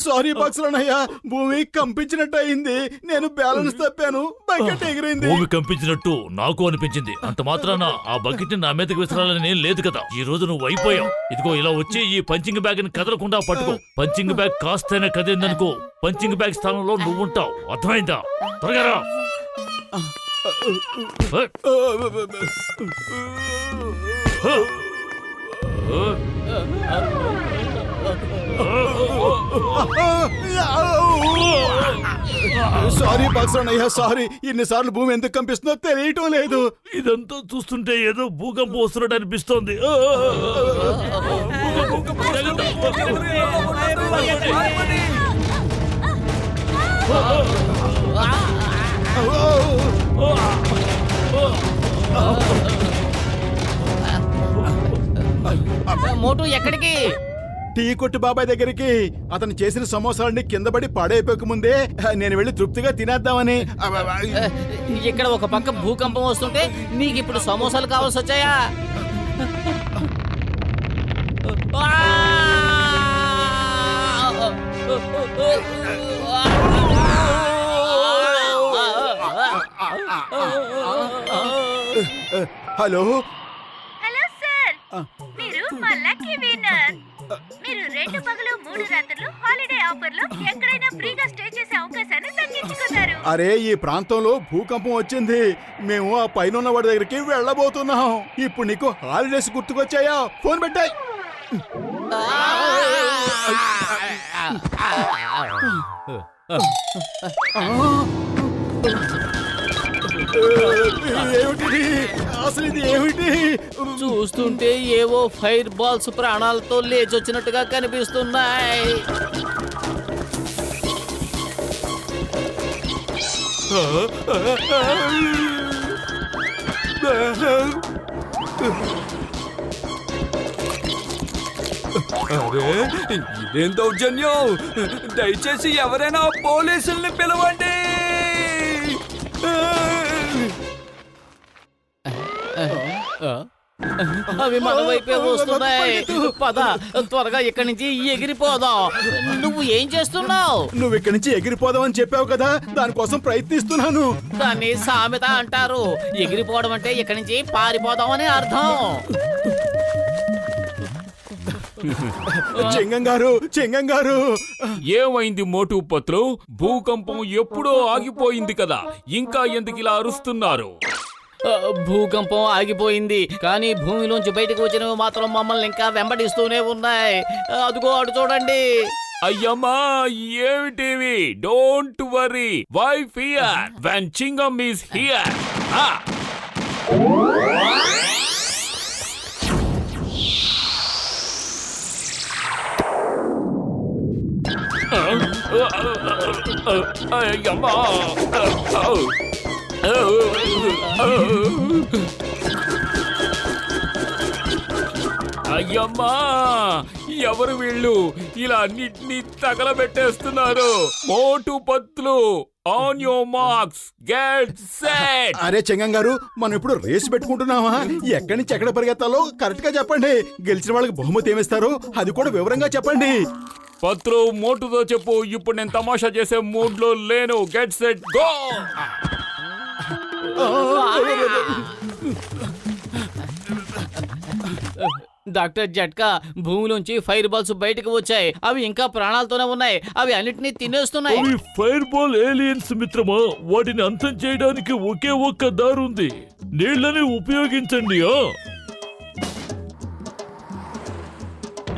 Sorry బాక్సరనయ్య, భూమి కంపించినట్టు అయింది. నేను బ్యాలెన్స్ తప్పాను, బకెట్ ఎగిరింది. భూమి కంపించినట్టు నాకు అనిపించింది. అంత మాత్రాన ఆ బకెట్ ని నా మీదకి విసరాలని లేదు కదా. ఈ రోజు నువ్వు అయిపోయావు. ఇదిగో ఇలా వచ్చి ఈ పంచింగ్ బ్యాగ్ ని కదలకుండా పట్టుకో. పంచింగ్ బ్యాగ్ కాస్తైనా కదిలిందనుకో, పంచింగ్ బ్యాగ్ స్థానంలో నువ్వు ఉంటావు. అర్థమైందా? త్వరగా రా. సారీ బాక్సరనయ్య, సారీ. ఇన్నిసార్లు భూమి ఎందుకు కంపిస్తుందో తెలియటం లేదు. ఇదంతా చూస్తుంటే ఏదో భూకంపం వస్తున్నట్టు అనిపిస్తోంది. మోటు ఎక్కడికి? టీ కొట్టు బాబాయ్ దగ్గరికి. అతను చేసిన సమోసాలన్నీ కింద పడి పాడైపోక ముందే నేను వెళ్ళి తృప్తిగా తినేద్దామని. ఇక్కడ ఒక పక్క భూకంపం వస్తుంటే నీకు ఇప్పుడు సమోసాలు కావాల్సి వచ్చాయా? హలో హలో సార్, మీరు మా లక్కీ విన్నర్. మీరు 2 పగలు 3 రాత్రులు హాలిడే ఆఫర్లో ఎక్కడైనా ఫ్రీగా స్టే చేసే అవకాశాన్ని దక్కించుకున్నారు. అరే, ఈ ప్రాంతంలో భూకంపం వచ్చింది. మేము ఆ పైన వాడి దగ్గరికి వెళ్ళబోతున్నాం. ఇప్పుడు నీకు హాలిడేస్ గుర్తుకొచ్చాయా? ఫోన్ పెట్టాయి. ఏమిటి అసలు, ఇది ఏమిటి? చూస్తుంటే ఏవో ఫైర్ బాల్స్ ప్రాణాలతో లేచొచ్చినట్టుగా కనిపిస్తున్నాయి. అరే, ఇదేం దౌర్జన్యం! దయచేసి ఎవరైనా పోలీసుల్ని పిలవండి. అవి మన వైపే వస్తున్నాయి. పద, త్వరగా ఇక్కడి నుంచి ఎగిరిపోదాం. నువ్వు ఏం చేస్తున్నావు? నువ్వు ఇక్కడి నుంచి ఎగిరిపోదామని చెప్పావు కదా, దానికోసం ప్రయత్నిస్తున్నాను. దాన్ని సామెత అంటారు. ఎగిరిపోవడం అంటే ఇక్కడి నుంచి పారిపోదామని అర్థం. చెంగం గారు, ఏమైంది మోటు పత్రు? భూకంపం ఎప్పుడో ఆగిపోయింది కదా, ఇంకా ఎందుకు ఇలా అరుస్తున్నారు? భూకంపం ఆగిపోయింది, కానీ భూమిలోంచి బయటకు వచ్చినవి మాత్రం మమ్మల్ని ఇంకా వెంబడిస్తూనే ఉన్నాయి. అదిగో అటు చూడండి. అయ్యమ్మా, ఏమిటివి? Don't worry, why fear when Chingam is here. అయ్యమ్మా, అయ్యమ్మా, ఎవరు వీళ్ళు ఇలా అన్నిటినీ తగలబెట్టేస్తున్నారు? Motu Patlu, on your marks, get set. అరే చెంగం గారు, మనం ఇప్పుడు రేసు పెట్టుకుంటున్నావా? ఎక్కడి నుంచి ఎక్కడ పరిగెత్తాలో కరెక్ట్ గా చెప్పండి. గెలిచిన వాళ్ళకి బహుమతి ఏమిస్తారో అది కూడా వివరంగా చెప్పండి. పత్రు, మోటుతో చెప్పు. ఇప్పుడు నేను తమాషా చేసే మూడ్ లో లేను. Get set go. డాక్టర్ జట్కా, భూమిలోంచి ఫైర్ బాల్స్ బయటకు వచ్చాయి. అవి ఇంకా ప్రాణాలతోనే ఉన్నాయి. అవి అన్నిటినీ తినేస్తున్నాయి. అవి ఫైర్ బాల్ ఏలియన్స్ మిత్రమా. వాటిని అంతం చేయడానికి ఒకే ఒక్క దారుంది. నీళ్ళని ఉపయోగించండి.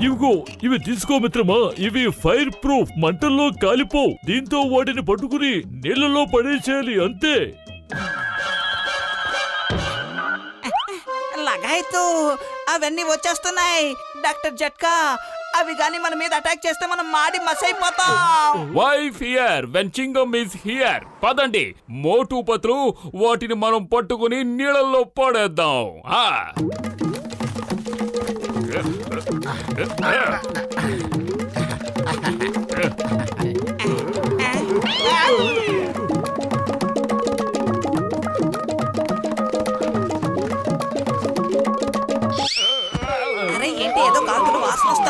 ఇవిగో, ఇవి తీసుకో మిత్రమా. ఇవి ఫైర్ ప్రూఫ్, మంటల్లో కాలిపో. దీంతో వాటిని పట్టుకుని నీళ్లలో పడేసేయాలి, అంతే. లగాయతు, అవన్నీ వచ్చేస్తున్నాయి. డాక్టర్ జట్కా, అవి గాని మన మీద అటాక్ చేస్తే మనం మాడి మసైపోతాం. Why fear when Chingam is here. పదండి మోటు పత్రు, వాటిని మనం పట్టుకుని నీళ్ళల్లో పడేద్దాం.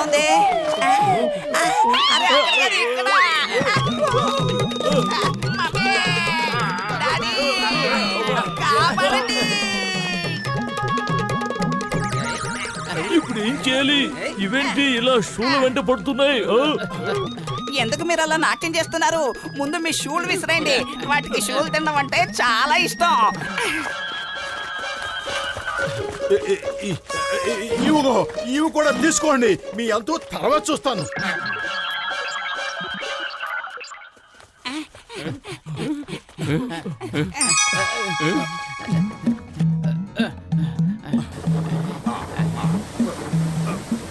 అయిపోతుంది అరే, అక్కడ కాదు, ఇక్కడ. మమ్మీ, డాడీ, కాపాడండి. ఇప్పుడు ఏం చేయాలి? ఇవేంటి ఇలా షూల వెంట పడుతున్నాయి? ఎందుకు మీరు అలా నాట్యం చేస్తున్నారు? ముందు మీ షూలు విసిరేయండి. వాటికి షూలు తినడం అంటే చాలా ఇష్టం. ఇవి కూడా తీసుకోండి. మీ ఎంతో తర్వాత చూస్తాను.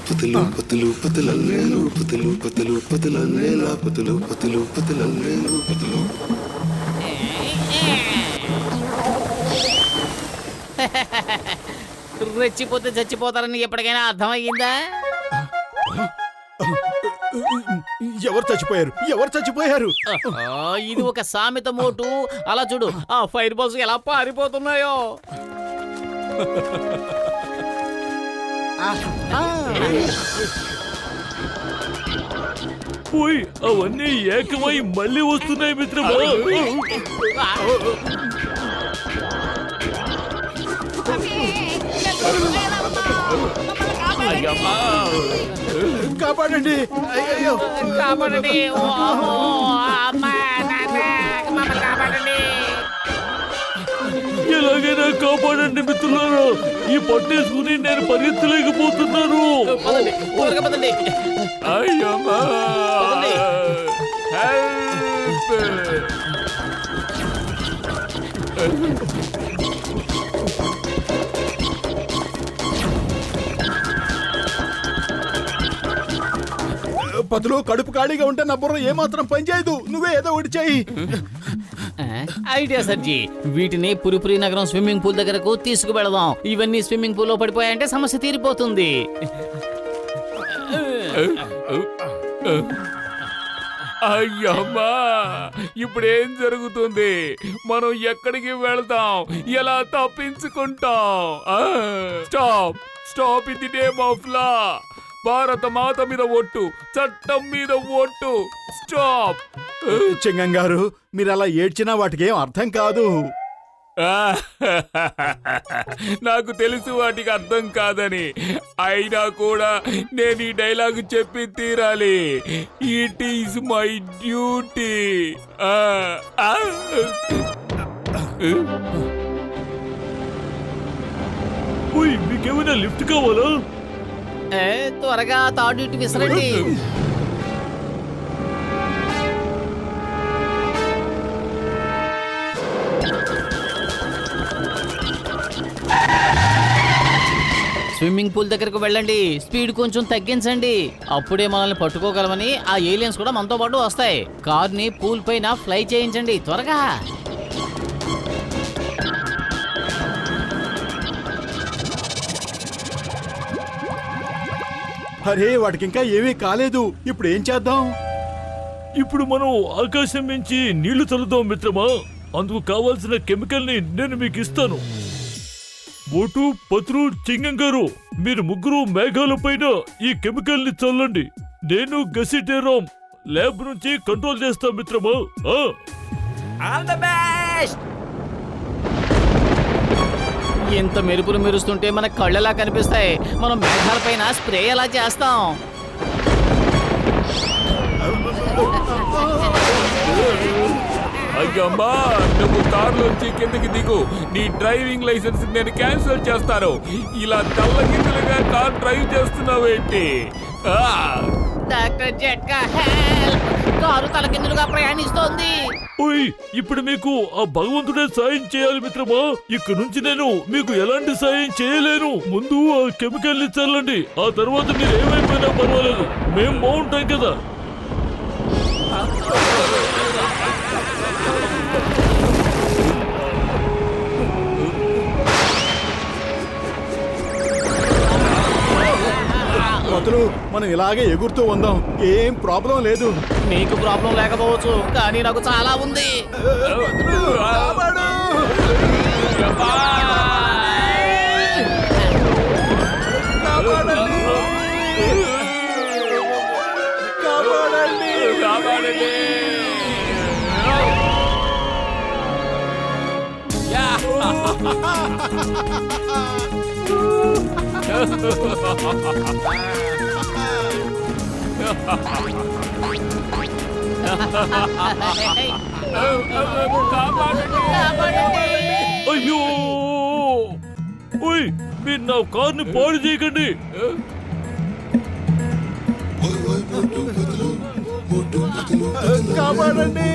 పతులు పతులు పతులల్లేలు పతులు పతులు పతులల్లేలా పతులు పతులు పతులల్లేలు పతులు. రెచ్చిపోతే చచ్చిపోతారని ఎప్పటికైనా అర్థమయ్యిందా? ఎవరు చచ్చిపోయారు? ఎవరు చచ్చిపోయారు? ఇది ఒక సామెత మోటు. అలా చూడు, ఆ ఫైర్ బాల్స్ ఎలా పారిపోతున్నాయో. ఓయ్, అవన్నీ ఏకమై మళ్ళీ వస్తున్నాయి మిత్రమా. కాపాడండి. అయ్యో, కాపాడండి. ఓ, అమ్మా, నాన్న, మమ్మల్ని కాపాడండి. ఎలాగైనా కాపాడండి మిత్రులారా. ఈ పట్టేసుకుని నేను పరిగెత్తలేకపోతున్నాను. పదండి, త్వరగా పదండి. అయ్యమ్మా పదండి. హెల్ప్. పతులు, కడుపు ఖాళీగా ఉంటే నా బుర్ర ఏమాత్రం పనిచేయదు. నువ్వే ఏదో ఒకటి చెయ్యి. ఐడియా సర్జీ. వీటిని పురిపురి నగరం స్విమ్మింగ్ పూల్ దగ్గరకు తీసుకువెళదాం. ఇవన్నీ స్విమ్మింగ్ పూల్ లో పడిపోయాయంటే సమస్య తీరిపోతుంది. అయ్యమ్మా, ఇప్పుడేం జరుగుతుంది? మనం ఎక్కడికి వెళ్తాం? ఎలా తప్పించుకుంటాం? Stop stop in the name of law. Bharat Mata మీద ఒట్టు, చట్టం మీద ఒట్టు. స్టాప్. చింగం గారు, మీరు అలా ఏడ్చినా వాటికి ఏం అర్థం కాదు. నాకు తెలుసు వాటికి అర్థం కాదని. అయినా కూడా నేను ఈ డైలాగ్ చెప్పి తీరాలి. It is my duty. ఓయ్, మీకేమైనా లిఫ్ట్ కావాలా? త్వరగా తాడు ఇటు విసరండి. స్విమ్మింగ్ పూల్ దగ్గరకు వెళ్ళండి. స్పీడ్ కొంచెం తగ్గించండి. అప్పుడే మనల్ని పట్టుకోగలమని ఆ ఏలియన్స్ కూడా మనతో పాటు వస్తాయి. కార్ని పూల్ పైన ఫ్లై చేయించండి త్వరగా. అరే, వాటికి ఇంకా ఏమీ కాలేదు. ఇప్పుడు ఏం చేద్దాం? ఇప్పుడు మనం ఆకాశం నుంచి నీళ్లు చల్లుదాం మిత్రమా. అందుకు కావాల్సిన కెమికల్ ని నేను మీకు ఇస్తాను. మోటు, పత్రు, చింగం గారు, మీరు ముగ్గురు మేఘాల పైన ఈ కెమికల్ ని చల్లండి. నేను గసిటేరాం ల్యాబ్ నుంచి కంట్రోల్ చేస్తాం మిత్రమా. All the best. ఎంత మెరుపులు మెరుస్తుంటే మన కళ్ళెలా కనిపిస్తాయి. మనం మేఘాల పైన స్ప్రే ఎలా చేస్తాం? అయ్యమ్మా, నువ్వు కారులోంచి కిందకి దిగు. నీ డ్రైవింగ్ లైసెన్స్ నేను క్యాన్సిల్ చేస్తాను. ఇలా తల్లకిందులుగా కార్ డ్రైవ్ చేస్తున్నావేంటి? Doctor Jhatka help. కారు తలకిందులుగా ప్రయాణిస్తోంది. ఓయ్, ఇప్పుడు మీకు ఆ భగవంతుడే సాయం చేయాలి మిత్రమా. ఇక్కడ నుంచి నేను మీకు ఎలాంటి సాయం చేయలేను. ముందు ఆ కెమికల్ ని చల్లండి. ఆ తర్వాత మీరు ఏమైపోయినా పర్వాలేదు, మేము బాగుంటాం కదా. పతులు, మనం ఇలాగే ఎగురుతూ ఉందాం. ఏం ప్రాబ్లం లేదు. మీకు ప్రాబ్లం లేకపోవచ్చు, కానీ నాకు చాలా ఉంది. కాపాడు! కాపాడండి! అయ్యో ఓయ్ మీరు నా కార్ని పాడు చేయకండి. కాపాడండి.